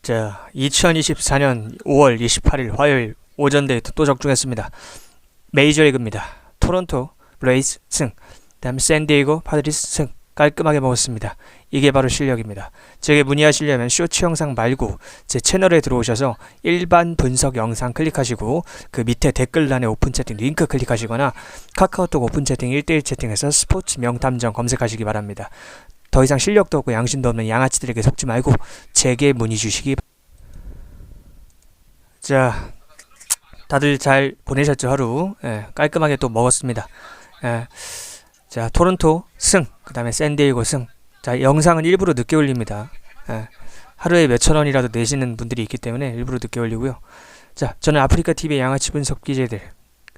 자, 2024년 5월 28일 화요일 오전 데이트 또 적중했습니다. 메이저리그입니다. 토론토 블레이즈 승, 그다음 샌디에이고 파드리스 승 깔끔하게 먹었습니다. 이게 바로 실력입니다. 제게 문의하시려면 쇼츠 영상 말고 제 채널에 들어오셔서 일반 분석 영상 클릭하시고 그 밑에 댓글란에 오픈 채팅 링크 클릭하시거나 카카오톡 오픈 채팅 1대1 채팅에서 스포츠 명탐정 검색하시기 바랍니다. 더 이상 실력도 없고 양심도 없는 양아치들에게 속지 말고 제게 문의 주시기 바랍니다. 자, 다들 잘 보내셨죠? 하루 깔끔하게 또 먹었습니다. 자, 토론토 승, 그 다음에 샌디에이고 승. 자, 영상은 일부러 늦게 올립니다. 하루에 몇천 원이라도 내시는 분들이 있기 때문에 일부러 늦게 올리고요. 자, 저는 아프리카TV의 양아치 분석 기자들,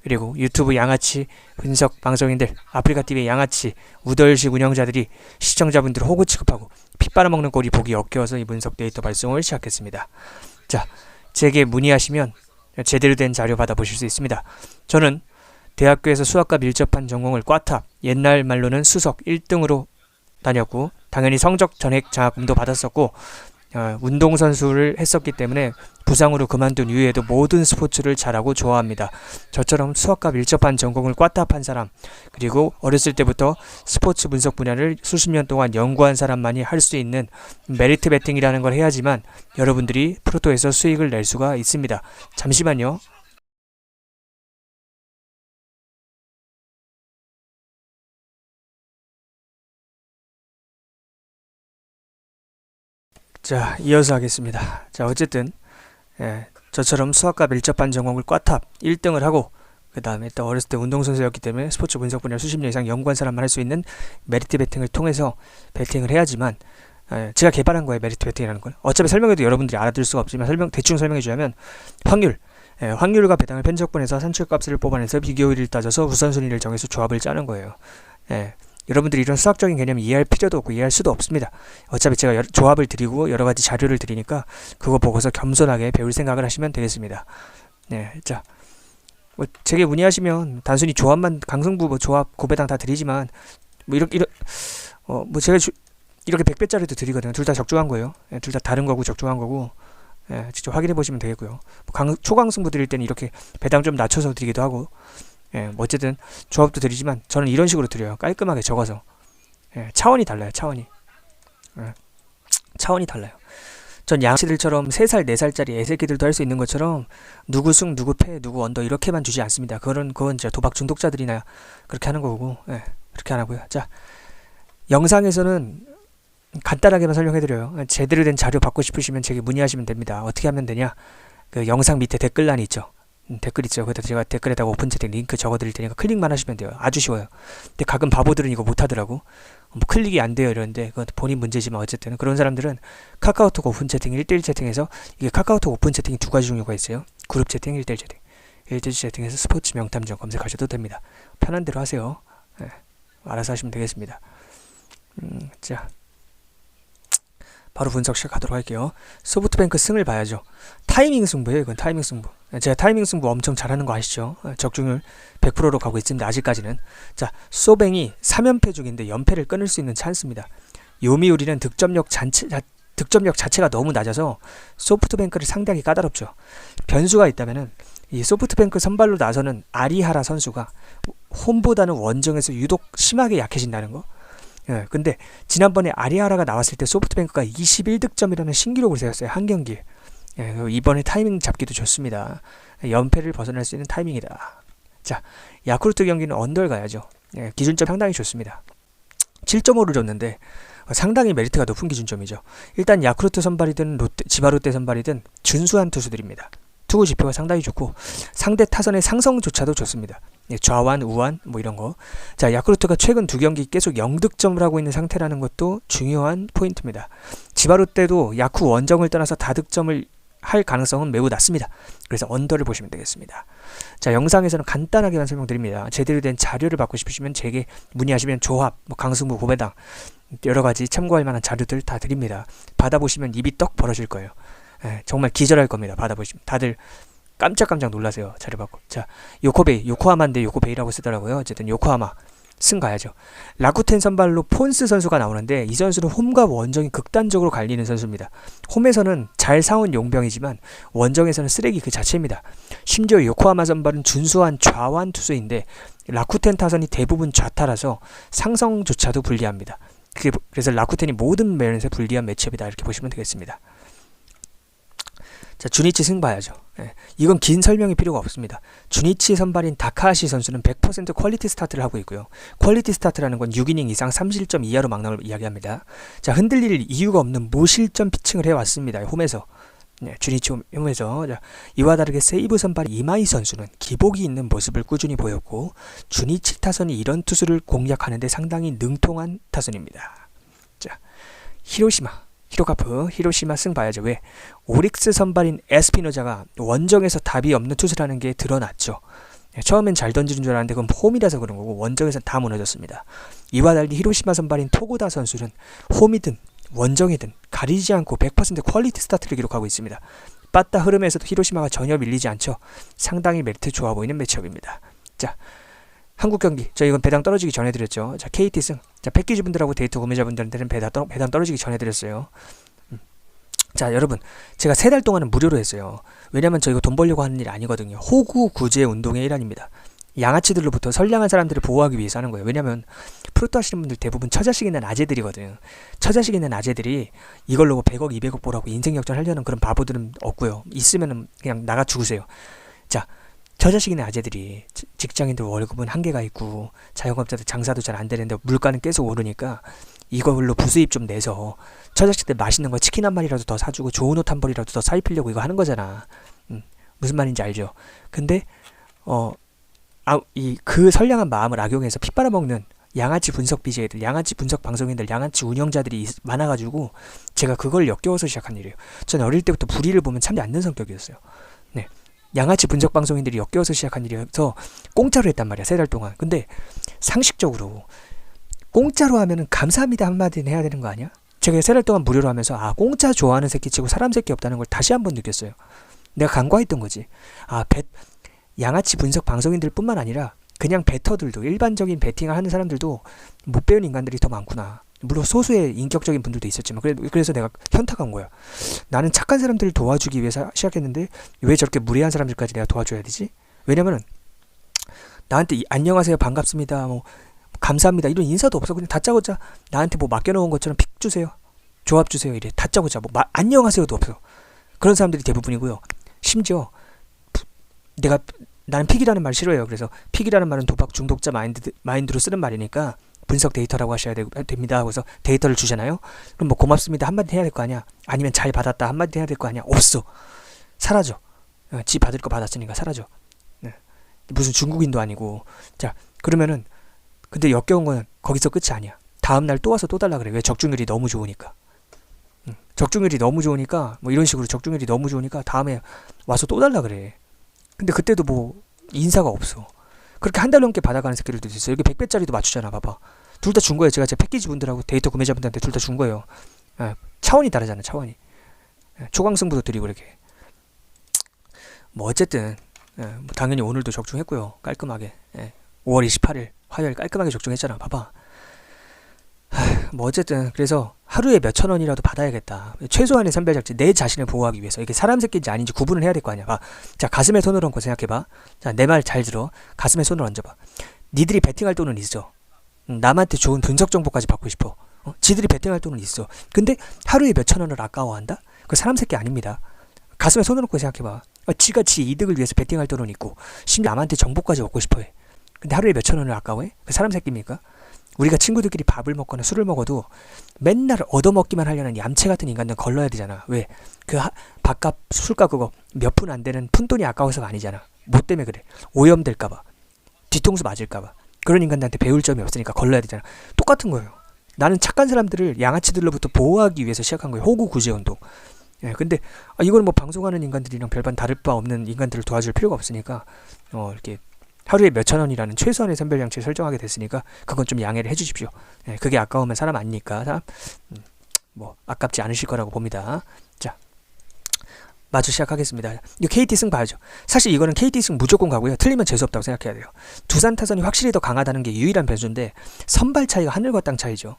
그리고 유튜브 양아치 분석 방송인들, 아프리카TV의 양아치 우덜식 운영자들이 시청자분들 호구 취급하고 피 빨아먹는 꼴이 보기 역겨워서 이 분석 데이터 발송을 시작했습니다. 자, 제게 문의하시면 제대로 된 자료 받아보실 수 있습니다. 저는 대학교에서 수학과 밀접한 전공을 꽈탑, 옛날 말로는 수석 1등으로 다녔고 당연히 성적 전액 장학금도 받았었고 운동선수를 했었기 때문에 부상으로 그만둔 이후에도 모든 스포츠를 잘하고 좋아합니다. 저처럼 수학과 밀접한 전공을 꽈탑한 사람, 그리고 어렸을 때부터 스포츠 분석 분야를 수십 년 동안 연구한 사람만이 할 수 있는 메리트 베팅이라는 걸 해야지만 여러분들이 프로토에서 수익을 낼 수가 있습니다. 잠시만요. 자, 이어서 하겠습니다. 자, 어쨌든 저처럼 수학과 밀접한 전공을 꽈탑 1등을 하고 그 다음에 또 어렸을 때 운동선수였기 때문에 스포츠 분석 분야 수십 년 이상 연구한 사람만 할 수 있는 메리트 베팅을 통해서 베팅을 해야지만 제가 개발한 거예요. 메리트 베팅이라는 걸. 어차피 설명해도 여러분들이 알아들을 수가 없지만 대충 설명해 주자면 확률과 배당을 편적분해서 산출값을 뽑아내서 비교율을 따져서 우선순위를 정해서 조합을 짜는 거예요. 여러분들이 이런 수학적인 개념 이해할 필요도 없고 이해할 수도 없습니다. 어차피 제가 조합을 드리고 여러가지 자료를 드리니까 그거 보고서 겸손하게 배울 생각을 하시면 되겠습니다. 자, 뭐 제게 문의하시면 단순히 조합만 강승부 뭐 조합 고배당 다 드리지만 뭐 뭐 제가 이렇게 100배짜리도 드리거든요. 둘 다 적중한 거예요. 둘 다 다른 거고 적중한 거고 직접 확인해 보시면 되겠고요. 초강승부 드릴 때는 이렇게 배당 좀 낮춰서 드리기도 하고 뭐 어쨌든 조합도 드리지만 저는 이런 식으로 드려요. 깔끔하게 적어서. 차원이 달라요. 차원이 달라요. 전 양치들처럼 3살 4살짜리 애새끼들도 할 수 있는 것처럼 누구 승 누구 패 누구 언더 이렇게만 주지 않습니다. 그건 이제 도박 중독자들이나 그렇게 하는 거고 그렇게 안 하고요. 자, 영상에서는 간단하게만 설명해드려요. 제대로 된 자료 받고 싶으시면 제게 문의하시면 됩니다. 어떻게 하면 되냐, 그 영상 밑에 댓글란이 있죠. 댓글 있죠. 그래서 제가 댓글에다가 오픈 채팅 링크 적어드릴 테니까 클릭만 하시면 돼요. 아주 쉬워요. 근데 가끔 바보들은 이거 못하더라고. 뭐 클릭이 안 돼요 이러는데 그건 본인 문제지만 어쨌든 그런 사람들은 카카오톡 오픈 채팅 1대1 채팅에서, 이게 카카오톡 오픈 채팅이 두 가지 종류가 있어요. 그룹 채팅, 1대1 채팅. 1대1 채팅에서 스포츠 명탐정 검색하셔도 됩니다. 편한 대로 하세요. 알아서 하시면 되겠습니다. 자, 바로 분석 시작하도록 할게요. 소프트뱅크 승을 봐야죠. 타이밍 승부예요. 이건 타이밍 승부. 제가 타이밍 승부 엄청 잘하는 거 아시죠? 적중률 100%로 가고 있습니다. 아직까지는. 자, 소뱅이 3연패 중인데 연패를 끊을 수 있는 찬스입니다. 요미우리는 득점력 자체가 너무 낮아서 소프트뱅크를 상대하기 까다롭죠. 변수가 있다면은 이 소프트뱅크 선발로 나서는 아리하라 선수가 홈보다는 원정에서 유독 심하게 약해진다는 거. 근데 지난번에 아리하라가 나왔을 때 소프트뱅크가 21득점이라는 신기록을 세웠어요. 한 경기에. 이번에 타이밍 잡기도 좋습니다. 연패를 벗어날 수 있는 타이밍이다. 자, 야쿠르트 경기는 언더를 가야죠. 기준점 상당히 좋습니다. 7.5를 줬는데 상당히 메리트가 높은 기준점이죠. 일단 야쿠르트 선발이든 지바롯데 선발이든 준수한 투수들입니다. 투구 지표가 상당히 좋고 상대 타선의 상성조차도 좋습니다. 좌완, 우완 뭐 이런 거. 자, 야쿠르트가 최근 2경기 계속 0득점을 하고 있는 상태라는 것도 중요한 포인트입니다. 지바롯데도 야쿠 원정을 떠나서 다득점을 할 가능성은 매우 낮습니다. 그래서 언더를 보시면 되겠습니다. 자, 영상에서는 간단하게만 설명드립니다. 제대로 된 자료를 받고 싶으시면 제게 문의하시면 조합, 뭐 강승부, 고배당 여러가지 참고할 만한 자료들 다 드립니다. 받아보시면 입이 떡 벌어질 거예요. 정말 기절할 겁니다. 받아보시면 다들 깜짝깜짝 놀라세요. 자료 받고. 자, 요코하마인데 요코베이라고 쓰더라고요. 어쨌든 요코하마 승 가야죠. 라쿠텐 선발로 폰스 선수가 나오는데 이 선수는 홈과 원정이 극단적으로 갈리는 선수입니다. 홈에서는 잘 사온 용병이지만 원정에서는 쓰레기 그 자체입니다. 심지어 요코하마 선발은 준수한 좌완 투수인데 라쿠텐 타선이 대부분 좌타라서 상성조차도 불리합니다. 그래서 라쿠텐이 모든 면에서 불리한 매치업이다 이렇게 보시면 되겠습니다. 자, 주니치 승 봐야죠. 예, 이건 긴 설명이 필요가 없습니다. 주니치 선발인 다카하시 선수는 100% 퀄리티 스타트를 하고 있고요. 퀄리티 스타트라는 건 6이닝 이상 3실점 이하로 막나올 이야기합니다. 자, 흔들릴 이유가 없는 무실점 피칭을 해왔습니다. 홈에서. 네, 주니치 홈에서. 자, 이와 다르게 세이브 선발 이마이 선수는 기복이 있는 모습을 꾸준히 보였고 주니치 타선이 이런 투수를 공략하는데 상당히 능통한 타선입니다. 자, 히로시마 승 봐야죠. 왜? 오릭스 선발인 에스피노자가 원정에서 답이 없는 투수라는 게 드러났죠. 처음엔 잘 던지는 줄 알았는데 그건 홈이라서 그런 거고 원정에서 다 무너졌습니다. 이와 달리 히로시마 선발인 토고다 선수는 홈이든 원정이든 가리지 않고 100% 퀄리티 스타트를 기록하고 있습니다. 빠따 흐름에서도 히로시마가 전혀 밀리지 않죠. 상당히 메리트 좋아 보이는 매치업입니다. 자, 한국 경기, 저 이건 배당 떨어지기 전에 드렸죠. 자, KT 승. 자, 패키지 분들하고 데이터 구매자분들한테는 배당 떨어지기 전에 드렸어요. 자, 여러분, 제가 3달 동안은 무료로 했어요. 왜냐면 저 이거 돈 벌려고 하는 일 아니거든요. 호구 구제 운동의 일환입니다. 양아치들로부터 선량한 사람들을 보호하기 위해서 하는 거예요. 왜냐면 프로토 하시는 분들 대부분 처자식 있는 아재들이거든. 처자식 있는 아재들이 이걸로 뭐 100억, 200억 보라고 인생 역전 하려는 그런 바보들은 없고요. 있으면은 그냥 나가 죽으세요. 자, 처자식 있는 아재들이 직장인들 월급은 한계가 있고 자영업자들 장사도 잘 안 되는데 물가는 계속 오르니까 이걸로 부수입 좀 내서 처자식들 맛있는 거 치킨 한 마리라도 더 사주고 좋은 옷 한 벌이라도 더 사입히려고 이거 하는 거잖아. 무슨 말인지 알죠? 근데 그 선량한 마음을 악용해서 피 빨아먹는 양아치 분석 BJ들, 양아치 분석 방송인들, 양아치 운영자들이 많아가지고 제가 그걸 역겨워서 시작한 일이에요. 저는 어릴 때부터 불의를 보면 참지 않는 성격이었어요. 네. 양아치 분석 방송인들이 역겨워서 시작한 일이어서 공짜로 했단 말이야, 3달 동안. 근데 상식적으로 공짜로 하면은 감사합니다 한마디는 해야 되는 거 아니야? 제가 3달 동안 무료로 하면서 공짜 좋아하는 새끼치고 사람 새끼 없다는 걸 다시 한번 느꼈어요. 내가 간과했던 거지. 양아치 분석 방송인들 뿐만 아니라 그냥 베터들도, 일반적인 베팅을 하는 사람들도 못 배운 인간들이 더 많구나. 물론 소수의 인격적인 분들도 있었지만 그래서 내가 현타가 온 거야. 나는 착한 사람들을 도와주기 위해서 시작했는데 왜 저렇게 무례한 사람들까지 내가 도와줘야 되지? 왜냐면은 나한테 안녕하세요, 반갑습니다, 뭐 감사합니다 이런 인사도 없어. 그냥 다짜고짜 나한테 뭐 맡겨놓은 것처럼 픽 주세요, 조합 주세요 이래 다짜고짜 뭐 안녕하세요도 없어. 그런 사람들이 대부분이고요. 심지어 나는 픽이라는 말 싫어해요. 그래서 픽이라는 말은 도박 중독자 마인드로 쓰는 말이니까 분석 데이터라고 하셔야 됩니다. 그래서 데이터를 주잖아요. 그럼 뭐 고맙습니다 한마디 해야 될 거 아니야. 아니면 잘 받았다 한마디 해야 될 거 아니야. 없어. 사라져. 지 받을 거 받았으니까 사라져. 네. 무슨 중국인도 아니고. 자, 그러면은 근데 역겨운 거는 거기서 끝이 아니야. 다음날 또 와서 또 달라 그래. 왜? 적중률이 너무 좋으니까. 적중률이 너무 좋으니까 뭐 이런 식으로 적중률이 너무 좋으니까 다음에 와서 또 달라 그래. 근데 그때도 뭐 인사가 없어. 그렇게 한 달 넘게 받아가는 새끼들도 있어요. 여기 100배짜리도 맞추잖아. 봐봐. 둘 다 준 거예요. 제가 제 패키지 분들하고 데이터 구매자분들한테 둘 다 준 거예요. 차원이 다르잖아. 차원이. 초강승부도 드리고 이렇게. 뭐 어쨌든 뭐 당연히 오늘도 적중했고요. 깔끔하게. 5월 28일 화요일 깔끔하게 적중했잖아. 봐봐. 뭐 어쨌든 그래서 하루에 몇천 원이라도 받아야겠다. 최소한의 선별작지, 내 자신을 보호하기 위해서. 이게 사람 새끼인지 아닌지 구분을 해야 될 거 아니야. 자, 가슴에 손을 얹고 생각해봐. 자, 내 말 잘 들어. 가슴에 손을 얹어봐. 니들이 베팅할 돈은 있어. 남한테 좋은 분석 정보까지 받고 싶어. 지들이 베팅할 돈은 있어. 근데 하루에 몇천 원을 아까워한다? 그 사람 새끼 아닙니다. 가슴에 손을 얹고 생각해봐. 지가 지 이득을 위해서 베팅할 돈은 있고 심지어 남한테 정보까지 얻고 싶어해. 근데 하루에 몇천 원을 아까워해? 그 사람 새끼입니까? 우리가 친구들끼리 밥을 먹거나 술을 먹어도 맨날 얻어먹기만 하려는 얌체 같은 인간들은 걸러야 되잖아. 왜? 그 밥값, 술값 그거 몇 푼 안 되는 푼돈이 아까워서가 아니잖아. 뭐 때문에 그래? 오염될까봐, 뒤통수 맞을까봐. 그런 인간들한테 배울 점이 없으니까 걸러야 되잖아. 똑같은 거예요. 나는 착한 사람들을 양아치들로부터 보호하기 위해서 시작한 거예요. 호구 구제 운동. 근데 이건 뭐 방송하는 인간들이랑 별반 다를 바 없는 인간들을 도와줄 필요가 없으니까 이렇게 하루에 몇천 원이라는 최소한의 선별량치를 설정하게 됐으니까 그건 좀 양해를 해주십시오. 그게 아까우면 사람 아니니까 뭐 아깝지 않으실 거라고 봅니다. 자, 마저 시작하겠습니다. 이 KT 승 봐야죠. 사실 이거는 KT 승 무조건 가고요. 틀리면 재수없다고 생각해야 돼요. 두산 타선이 확실히 더 강하다는 게 유일한 변수인데 선발 차이가 하늘과 땅 차이죠.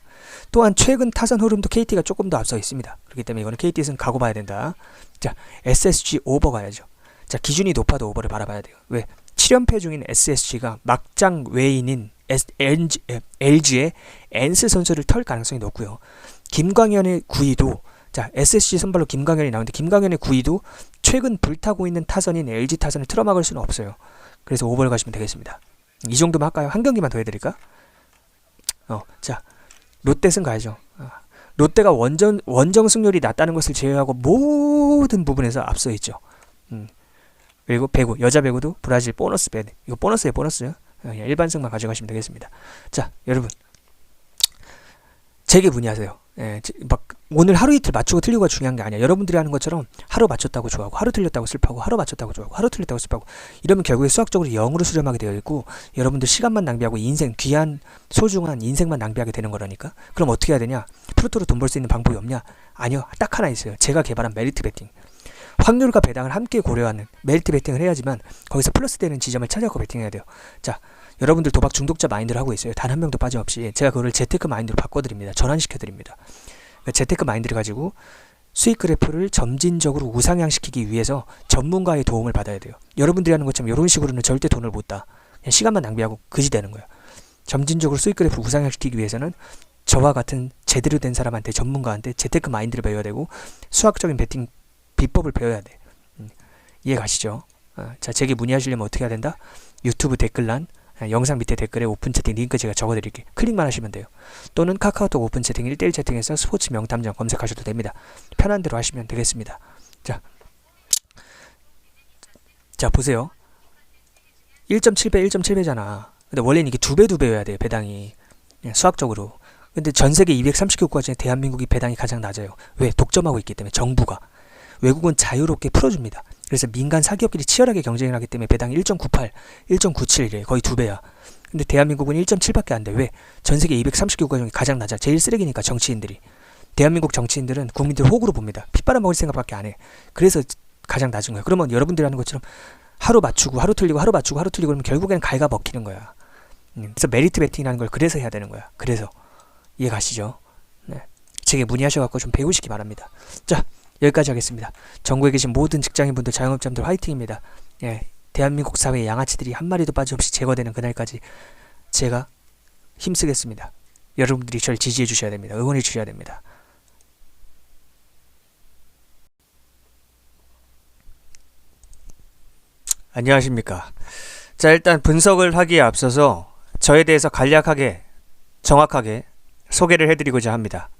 또한 최근 타선 흐름도 KT가 조금 더 앞서 있습니다. 그렇기 때문에 이거는 KT 승 가고 봐야 된다. 자, SSG 오버 가야죠. 자, 기준이 높아도 오버를 바라봐야 돼요. 왜? 7연패 중인 SSG가 막장 외인인 LG의 엔스 선수를 털 가능성이 높고요. 김광현의 구위도 자, SSG 선발로 김광현이 나오는데 김광현의 구위도 최근 불타고 있는 타선인 LG 타선을 틀어막을 수는 없어요. 그래서 오버를 가시면 되겠습니다. 이 정도만 할까요? 한 경기만 더 해드릴까? 자, 롯데 승 가야죠. 롯데가 원정 승률이 낮다는 것을 제외하고 모든 부분에서 앞서 있죠. 그리고 배구, 여자 배구도 브라질 보너스 밴. 이거 보너스예요, 보너스요. 일반승만 가져가시면 되겠습니다. 자, 여러분. 제게 문의하세요. 막 오늘 하루 이틀 맞추고 틀리고가 중요한 게 아니야. 여러분들이 하는 것처럼 하루 맞췄다고 좋아하고 하루 틀렸다고 슬퍼하고 하루 맞췄다고 좋아하고 하루 틀렸다고 슬퍼하고 이러면 결국에 수학적으로 0으로 수렴하게 되어 있고 여러분들 시간만 낭비하고 인생, 귀한 소중한 인생만 낭비하게 되는 거라니까. 그럼 어떻게 해야 되냐? 프로토로 돈 벌 수 있는 방법이 없냐? 아니요. 딱 하나 있어요. 제가 개발한 메리트 베팅. 확률과 배당을 함께 고려하는 메리트 베팅을 해야지만 거기서 플러스 되는 지점을 찾아서 베팅해야 돼요. 자, 여러분들 도박 중독자 마인드를 하고 있어요. 단 한 명도 빠짐없이. 제가 그거를 재테크 마인드로 바꿔드립니다. 전환시켜드립니다. 그러니까 재테크 마인드를 가지고 수익 그래프를 점진적으로 우상향시키기 위해서 전문가의 도움을 받아야 돼요. 여러분들이 하는 것처럼 이런 식으로는 절대 돈을 못 따. 그냥 시간만 낭비하고 그지 되는 거야. 점진적으로 수익 그래프를 우상향시키기 위해서는 저와 같은 제대로 된 사람한테, 전문가한테 재테크 마인드를 배워야 되고 수학적인 베팅 비법을 배워야 돼. 이해 가시죠? 자, 제게 문의하시려면 어떻게 해야 된다? 유튜브 댓글란 영상 밑에 댓글에 오픈 채팅 링크 제가 적어드릴게요. 클릭만 하시면 돼요. 또는 카카오톡 오픈 채팅 1대1 채팅에서 스포츠 명탐정 검색하셔도 됩니다. 편한 대로 하시면 되겠습니다. 자 보세요. 1.7배 1.7배잖아. 근데 원래는 이게 2배여야 돼요. 배당이. 수학적으로. 근데 전세계 230개국가 중에 대한민국이 배당이 가장 낮아요. 왜? 독점하고 있기 때문에. 정부가. 외국은 자유롭게 풀어줍니다. 그래서 민간 사기업끼리 치열하게 경쟁을 하기 때문에 배당이 1.98, 1.97이래. 거의 2배야. 근데 대한민국은 1.7밖에 안 돼. 왜? 전세계 230개국가 중에 가장 낮아. 제일 쓰레기니까 정치인들이. 대한민국 정치인들은 국민들 호구로 봅니다. 피 빨아먹을 생각밖에 안 해. 그래서 가장 낮은 거야. 그러면 여러분들이 하는 것처럼 하루 맞추고 하루 틀리고 하루 맞추고 하루 틀리고 그러면 결국에는 갈가 먹히는 거야. 그래서 메리트 베팅이라는 걸 그래서 해야 되는 거야. 그래서 이해 가시죠? 네. 제게 문의하셔갖고 좀 배우시기 바랍니다. 자, 여기까지 하겠습니다. 전국에 계신 모든 직장인분들, 자영업자분들 화이팅입니다. 예, 대한민국 사회의 양아치들이 한 마리도 빠짐없이 제거되는 그날까지 제가 힘쓰겠습니다. 여러분들이 저를 지지해 주셔야 됩니다. 응원해 주셔야 됩니다. 안녕하십니까. 자, 일단 분석을 하기에 앞서서 저에 대해서 간략하게 정확하게 소개를 해드리고자 합니다.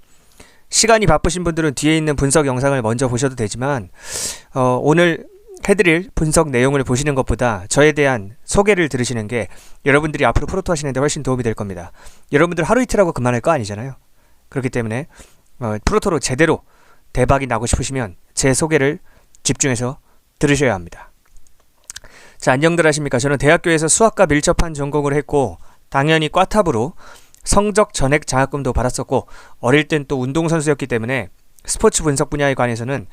시간이 바쁘신 분들은 뒤에 있는 분석 영상을 먼저 보셔도 되지만 오늘 해드릴 분석 내용을 보시는 것보다 저에 대한 소개를 들으시는 게 여러분들이 앞으로 프로토 하시는데 훨씬 도움이 될 겁니다. 여러분들 하루 이틀 하고 그만할 거 아니잖아요. 그렇기 때문에 프로토로 제대로 대박이 나고 싶으시면 제 소개를 집중해서 들으셔야 합니다. 자, 안녕들 하십니까. 저는 대학교에서 수학과 밀접한 전공을 했고 당연히 꽈탑으로 성적 전액 장학금도 받았었고 어릴 땐 또 운동선수였기 때문에 스포츠 분석 분야에 관해서는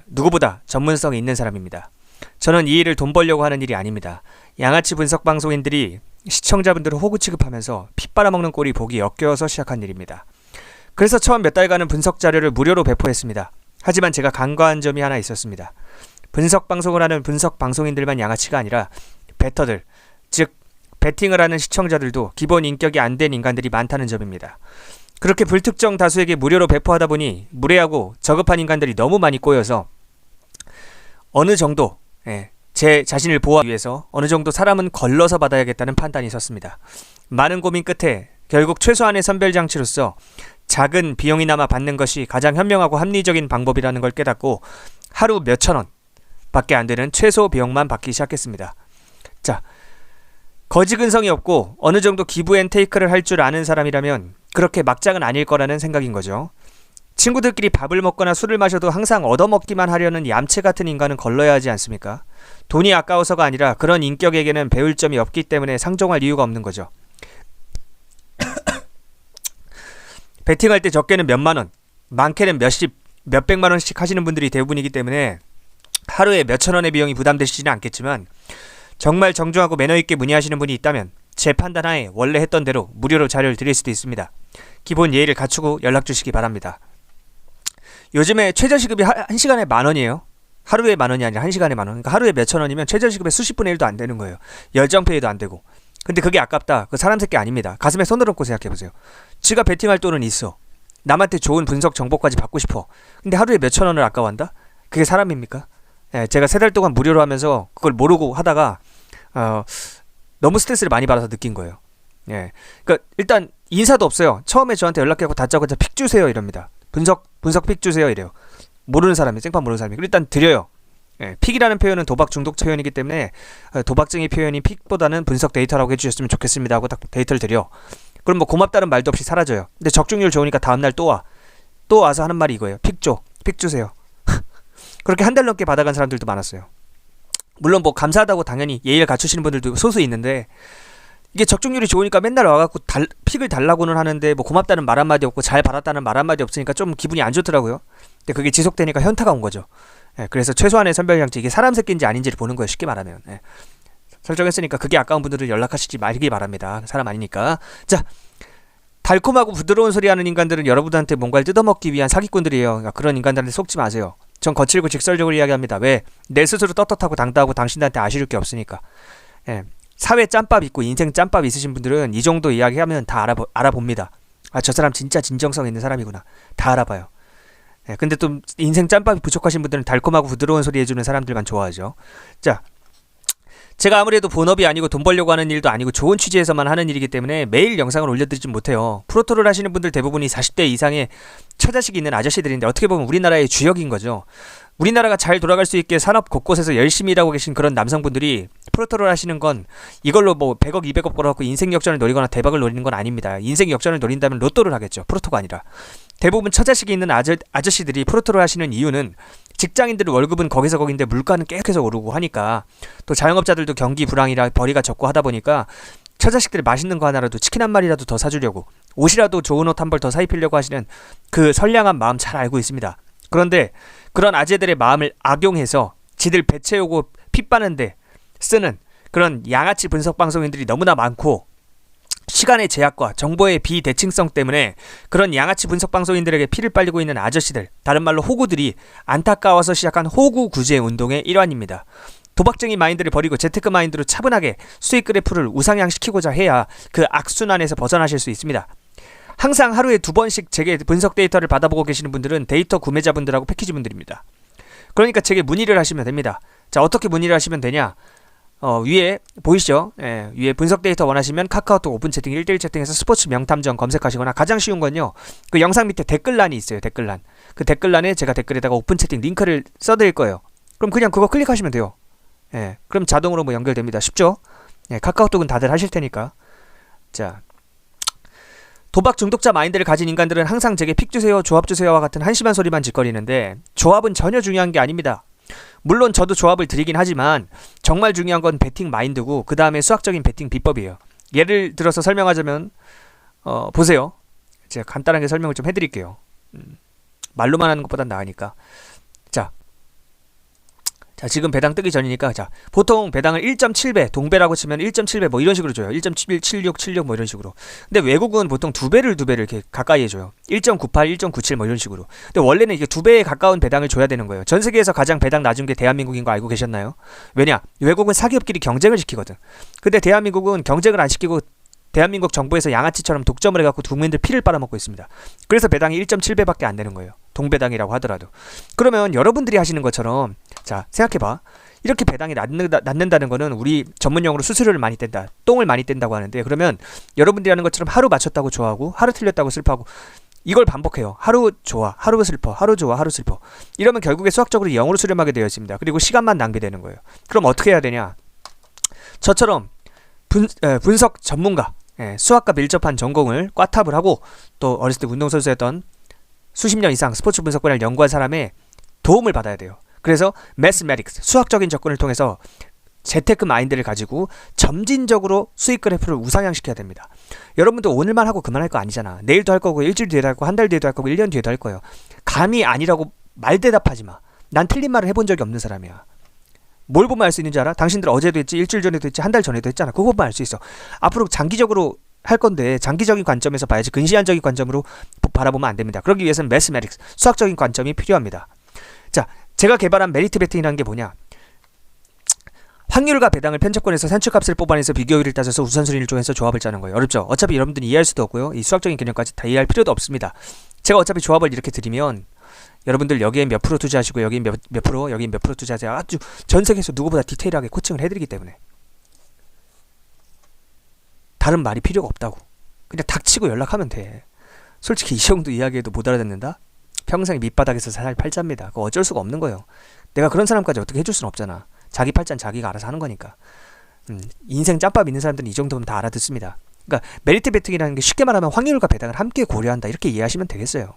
누구보다 전문성이 있는 사람입니다. 저는 이 일을 돈 벌려고 하는 일이 아닙니다. 양아치 분석 방송인들이 시청자분들을 호구 취급하면서 피 빨아먹는 꼴이 보기 역겨워서 시작한 일입니다. 그래서 처음 몇 달간은 분석 자료를 무료로 배포했습니다. 하지만 제가 간과한 점이 하나 있었습니다. 분석 방송을 하는 분석 방송인들만 양아치가 아니라 베터들, 즉 배팅을 하는 시청자들도 기본 인격이 안 된 인간들이 많다는 점입니다. 그렇게 불특정 다수에게 무료로 배포하다 보니 무례하고 저급한 인간들이 너무 많이 꼬여서 어느 정도 제 자신을 보호하기 위해서 어느 정도 사람은 걸러서 받아야겠다는 판단이 섰습니다. 많은 고민 끝에 결국 최소한의 선별장치로서 작은 비용이나마 받는 것이 가장 현명하고 합리적인 방법이라는 걸 깨닫고 하루 몇천 원 밖에 안 되는 최소 비용만 받기 시작했습니다. 자, 거지 근성이 없고 어느 정도 기브 앤 테이크를 할 줄 아는 사람이라면 그렇게 막장은 아닐 거라는 생각인 거죠. 친구들끼리 밥을 먹거나 술을 마셔도 항상 얻어먹기만 하려는 얌체 같은 인간은 걸러야 하지 않습니까? 돈이 아까워서가 아니라 그런 인격에게는 배울 점이 없기 때문에 상종할 이유가 없는 거죠. 베팅할 때 적게는 몇만 원, 많게는 몇십, 몇백만 원씩 하시는 분들이 대부분이기 때문에 하루에 몇천 원의 비용이 부담되시지는 않겠지만 정말 정중하고 매너있게 문의하시는 분이 있다면 제 판단하에 원래 했던 대로 무료로 자료를 드릴 수도 있습니다. 기본 예의를 갖추고 연락 주시기 바랍니다. 요즘에 최저시급이 1시간에 10,000원이에요. 하루에 10,000원이 아니라 1시간에 10,000원. 그러니까 하루에 몇천 원이면 최저시급의 수십 분의 1도 안 되는 거예요. 열정페이도 안 되고. 근데 그게 아깝다. 그 사람 새끼 아닙니다. 가슴에 손을 얹고 생각해보세요. 지가 베팅할 돈은 있어. 남한테 좋은 분석 정보까지 받고 싶어. 근데 하루에 몇천 원을 아까워한다? 그게 사람입니까? 예, 제가 3달 동안 무료로 하면서 그걸 모르고 하다가 너무 스트레스를 많이 받아서 느낀 거예요. 예, 그러니까 일단 인사도 없어요. 처음에 저한테 연락해서 다짜고짜 픽 주세요 이럽니다. 분석 픽 주세요 이래요. 모르는 사람이, 생판 모르는 사람이. 일단 드려요. 예, 픽이라는 표현은 도박 중독 표현이기 때문에 도박증의 표현인 픽보다는 분석 데이터라고 해주셨으면 좋겠습니다 하고 딱 데이터를 드려. 그럼 뭐 고맙다는 말도 없이 사라져요. 근데 적중률 좋으니까 다음날 또 와. 또 와서 하는 말이 이거예요. 픽 주세요. 그렇게 한 달 넘게 받아간 사람들도 많았어요. 물론 뭐 감사하다고 당연히 예의를 갖추시는 분들도 소수 있는데, 이게 적중률이 좋으니까 맨날 와갖고 픽을 달라고는 하는데 뭐 고맙다는 말 한마디 없고 잘 받았다는 말 한마디 없으니까 좀 기분이 안 좋더라고요. 근데 그게 지속되니까 현타가 온 거죠. 예, 그래서 최소한의 선별장치, 이게 사람 새끼인지 아닌지를 보는 거예요. 쉽게 말하면. 예. 설정했으니까 그게 아까운 분들은 연락하시지 말기 바랍니다. 사람 아니니까. 자, 달콤하고 부드러운 소리 하는 인간들은 여러분한테 뭔가를 뜯어먹기 위한 사기꾼들이에요. 그러니까 그런 인간들한테 속지 마세요. 전 거칠고 직설적으로 이야기합니다. 왜? 내 스스로 떳떳하고 당당하고 당신한테 아쉬울 게 없으니까. 예. 사회 짬밥 있고 인생 짬밥 있으신 분들은 이 정도 이야기하면 다 알아봅니다. 아, 저 사람 진짜 진정성 있는 사람이구나. 다 알아봐요. 예, 근데 또 인생 짬밥이 부족하신 분들은 달콤하고 부드러운 소리 해주는 사람들만 좋아하죠. 자, 제가 아무래도 본업이 아니고 돈 벌려고 하는 일도 아니고 좋은 취지에서만 하는 일이기 때문에 매일 영상을 올려드리진 못해요. 프로토를 하시는 분들 대부분이 40대 이상의 처자식이 있는 아저씨들인데 어떻게 보면 우리나라의 주역인 거죠. 우리나라가 잘 돌아갈 수 있게 산업 곳곳에서 열심히 일하고 계신 그런 남성분들이 프로토를 하시는 건 이걸로 뭐 100억 200억 벌어갖고 인생 역전을 노리거나 대박을 노리는 건 아닙니다. 인생 역전을 노린다면 로또를 하겠죠. 프로토가 아니라. 대부분 처자식이 있는 아저씨들이 프로토를 하시는 이유는 직장인들의 월급은 거기서 거긴데 물가는 계속해서 오르고 하니까, 또 자영업자들도 경기 불황이라 벌이가 적고 하다 보니까 처자식들이 맛있는 거 하나라도, 치킨 한 마리라도 더 사주려고, 옷이라도 좋은 옷 한 벌 더 사입히려고 하시는 그 선량한 마음 잘 알고 있습니다. 그런데 그런 아재들의 마음을 악용해서 지들 배 채우고 피 빠는데 쓰는 그런 양아치 분석 방송인들이 너무나 많고, 시간의 제약과 정보의 비대칭성 때문에 그런 양아치 분석 방송인들에게 피를 빨리고 있는 아저씨들, 다른 말로 호구들이 안타까워서 시작한 호구 구제 운동의 일환입니다. 도박쟁이 마인드를 버리고 재테크 마인드로 차분하게 수익 그래프를 우상향시키고자 해야 그 악순환에서 벗어나실 수 있습니다. 항상 하루에 2번씩 제게 분석 데이터를 받아보고 계시는 분들은 데이터 구매자분들하고 패키지분들입니다. 그러니까 제게 문의를 하시면 됩니다. 자, 어떻게 문의를 하시면 되냐? 위에 보이시죠? 예, 위에 분석 데이터 원하시면 카카오톡 오픈 채팅 1대1 채팅에서 스포츠 명탐정 검색하시거나, 가장 쉬운 건요, 그 영상 밑에 댓글란이 있어요. 댓글란. 그 댓글란에 제가 댓글에다가 오픈 채팅 링크를 써드릴 거예요. 그럼 그냥 그거 클릭하시면 돼요. 예, 그럼 자동으로 뭐 연결됩니다. 쉽죠? 예, 카카오톡은 다들 하실 테니까. 자, 도박 중독자 마인드를 가진 인간들은 항상 제게 픽 주세요, 조합 주세요와 같은 한심한 소리만 짓거리는데, 조합은 전혀 중요한 게 아닙니다. 물론 저도 조합을 드리긴 하지만 정말 중요한 건 배팅 마인드고, 그 다음에 수학적인 배팅 비법이에요. 예를 들어서 설명하자면 보세요. 제가 간단하게 설명을 좀 해드릴게요. 말로만 하는 것보단 나으니까. 자, 지금 배당 뜨기 전이니까, 자, 보통 배당을 1.7배, 동배라고 치면 1.7배 뭐 이런 식으로 줘요. 1.76 뭐 이런 식으로. 근데 외국은 보통 2배를 이렇게 가까이 해줘요. 1.98, 1.97 뭐 이런 식으로. 근데 원래는 이게 2배에 가까운 배당을 줘야 되는 거예요. 전 세계에서 가장 배당 낮은 게 대한민국인 거 알고 계셨나요? 왜냐? 외국은 사기업끼리 경쟁을 시키거든. 근데 대한민국은 경쟁을 안 시키고 대한민국 정부에서 양아치처럼 독점을 해갖고 국민들 피를 빨아먹고 있습니다. 그래서 배당이 1.7배밖에 안 되는 거예요. 동배당이라고 하더라도. 그러면 여러분들이 하시는 것처럼, 자, 생각해봐. 이렇게 배당이 낮는다는 거는 우리 전문용어로 수수료를 많이 뗀다, 똥을 많이 뗀다고 하는데, 그러면 여러분들이 하는 것처럼 하루 맞췄다고 좋아하고 하루 틀렸다고 슬퍼하고 이걸 반복해요. 하루 좋아, 하루 슬퍼, 하루 좋아, 하루 슬퍼. 이러면 결국에 수학적으로 0으로 수렴하게 되어 있습니다. 그리고 시간만 낭비되는 거예요. 그럼 어떻게 해야 되냐? 저처럼 분석 전문가, 수학과 밀접한 전공을 꽈탑을 하고, 또 어렸을 때 운동선수였던 수십 년 이상 스포츠 분석 분야를 연구한 사람의 도움을 받아야 돼요. 그래서 매스매틱스, 수학적인 접근을 통해서 재테크 마인드를 가지고 점진적으로 수익 그래프를 우상향시켜야 됩니다. 여러분도 오늘만 하고 그만할 거 아니잖아. 내일도 할 거고, 일주일 뒤에도 할 거고, 한 달 뒤에도 할 거고, 1년 뒤에도 할 거예요. 감이 아니라고 말대답하지 마. 난 틀린 말을 해본 적이 없는 사람이야. 뭘 보면 알 수 있는지 알아? 당신들 어제도 했지, 일주일 전에도 했지, 한 달 전에도 했잖아. 그거 보면 알 수 있어. 앞으로 장기적으로 할 건데 장기적인 관점에서 봐야지 근시안적인 관점으로 바라보면 안 됩니다. 그러기 위해서는 매스매틱스, 수학적인 관점이 필요합니다. 자, 제가 개발한 메리트 베팅이라는 게 뭐냐? 확률과 배당을 편집권에서 산출값을 뽑아내서 비교율을 따져서 우선순위를 정해서 조합을 짜는 거예요. 어렵죠? 어차피 여러분들이 이해할 수도 없고요. 이 수학적인 개념까지 다 이해할 필요도 없습니다. 제가 어차피 조합을 이렇게 드리면 여러분들 여기에 몇 프로 투자하시고 여기 몇 프로, 여기 몇 프로 투자하세요. 아주 전 세계에서 누구보다 디테일하게 코칭을 해드리기 때문에 다른 말이 필요가 없다고. 그냥 닥치고 연락하면 돼. 솔직히 이 정도 이야기해도 못 알아듣는다? 평생 밑바닥에서 살 팔자입니다. 그거 어쩔 수가 없는 거예요. 내가 그런 사람까지 어떻게 해줄 수는 없잖아. 자기 팔자는 자기가 알아서 하는 거니까. 인생 짬밥 있는 사람들은 이 정도면 다 알아듣습니다. 그러니까 메리트 베팅이라는 게 쉽게 말하면 확률과 배당을 함께 고려한다, 이렇게 이해하시면 되겠어요.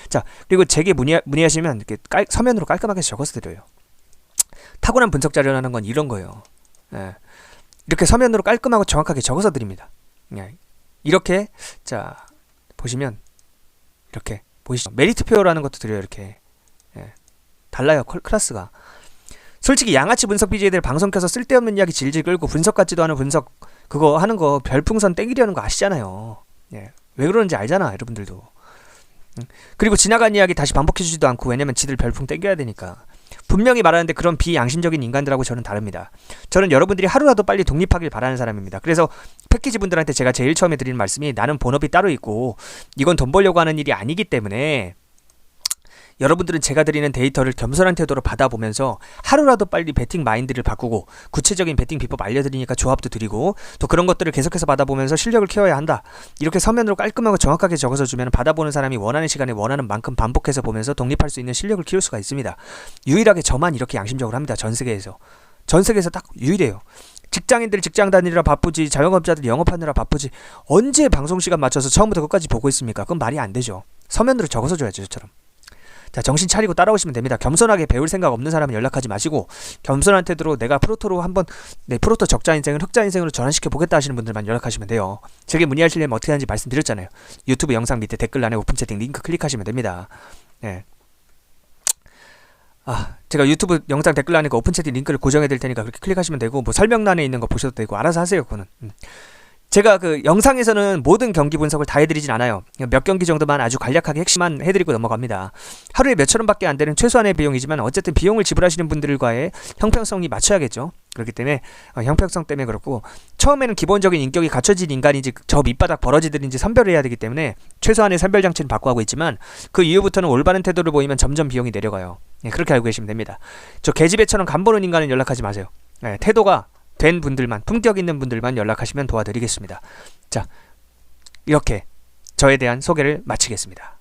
자, 그리고 제게 문의하시면 이렇게 서면으로 깔끔하게 적어서 드려요. 타고난 분석 자료라는 건 이런 거예요. 예. 이렇게 서면으로 깔끔하고 정확하게 적어서 드립니다. 예. 이렇게, 자, 보시면 이렇게 보이시죠? 메리트표라는 것도 드려요. 이렇게. 예. 달라요, 클래스가. 솔직히 양아치 분석 BJ들 방송 켜서 쓸데없는 이야기 질질 끌고 분석 같지도 않은 분석 그거 하는 거 별풍선 땡기려는 거 아시잖아요. 예. 왜 그러는지 알잖아, 여러분들도. 그리고 지나간 이야기 다시 반복해주지도 않고, 왜냐면 지들 별풍 땡겨야 되니까. 분명히 말하는데 그런 비양심적인 인간들하고 저는 다릅니다. 저는 여러분들이 하루라도 빨리 독립하길 바라는 사람입니다. 그래서 패키지 분들한테 제가 제일 처음에 드리는 말씀이, 나는 본업이 따로 있고 이건 돈 벌려고 하는 일이 아니기 때문에 여러분들은 제가 드리는 데이터를 겸손한 태도로 받아보면서 하루라도 빨리 베팅 마인드를 바꾸고 구체적인 베팅 비법 알려드리니까 조합도 드리고, 또 그런 것들을 계속해서 받아보면서 실력을 키워야 한다, 이렇게 서면으로 깔끔하고 정확하게 적어서 주면 받아보는 사람이 원하는 시간에 원하는 만큼 반복해서 보면서 독립할 수 있는 실력을 키울 수가 있습니다. 유일하게 저만 이렇게 양심적으로 합니다. 전 세계에서 딱 유일해요. 직장인들 직장 다니느라 바쁘지, 자영업자들 영업하느라 바쁘지, 언제 방송시간 맞춰서 처음부터 끝까지 보고 있습니까? 그건 말이 안 되죠. 서면으로 적어서 줘야죠, 저처럼. 자, 정신 차리고 따라오시면 됩니다. 겸손하게 배울 생각 없는 사람은 연락하지 마시고, 겸손한 태도로 내가 프로토로 한번 프로토 적자 인생을 흑자 인생으로 전환시켜 보겠다 하시는 분들만 연락하시면 돼요. 제게 문의하시려면 어떻게 하는지 말씀드렸잖아요. 유튜브 영상 밑에 댓글란에 오픈 채팅 링크 클릭하시면 됩니다. 네. 제가 유튜브 영상 댓글란에 오픈 채팅 링크를 고정해 드릴 테니까 그렇게 클릭하시면 되고, 뭐 설명란에 있는 거 보셔도 되고, 알아서 하세요. 그거는. 제가 그 영상에서는 모든 경기 분석을 다 해드리진 않아요. 몇 경기 정도만 아주 간략하게 핵심만 해드리고 넘어갑니다. 하루에 몇천 원밖에 안 되는 최소한의 비용이지만 어쨌든 비용을 지불하시는 분들과의 형평성이 맞춰야겠죠. 그렇기 때문에 형평성 때문에 그렇고, 처음에는 기본적인 인격이 갖춰진 인간인지 저 밑바닥 버러지들인지 선별을 해야 되기 때문에 최소한의 선별 장치는 받고 하고 있지만, 그 이후부터는 올바른 태도를 보이면 점점 비용이 내려가요. 그렇게 알고 계시면 됩니다. 저 계집애처럼 간보는 인간은 연락하지 마세요. 태도가 된 분들만, 품격 있는 분들만 연락하시면 도와드리겠습니다. 자, 이렇게 저에 대한 소개를 마치겠습니다.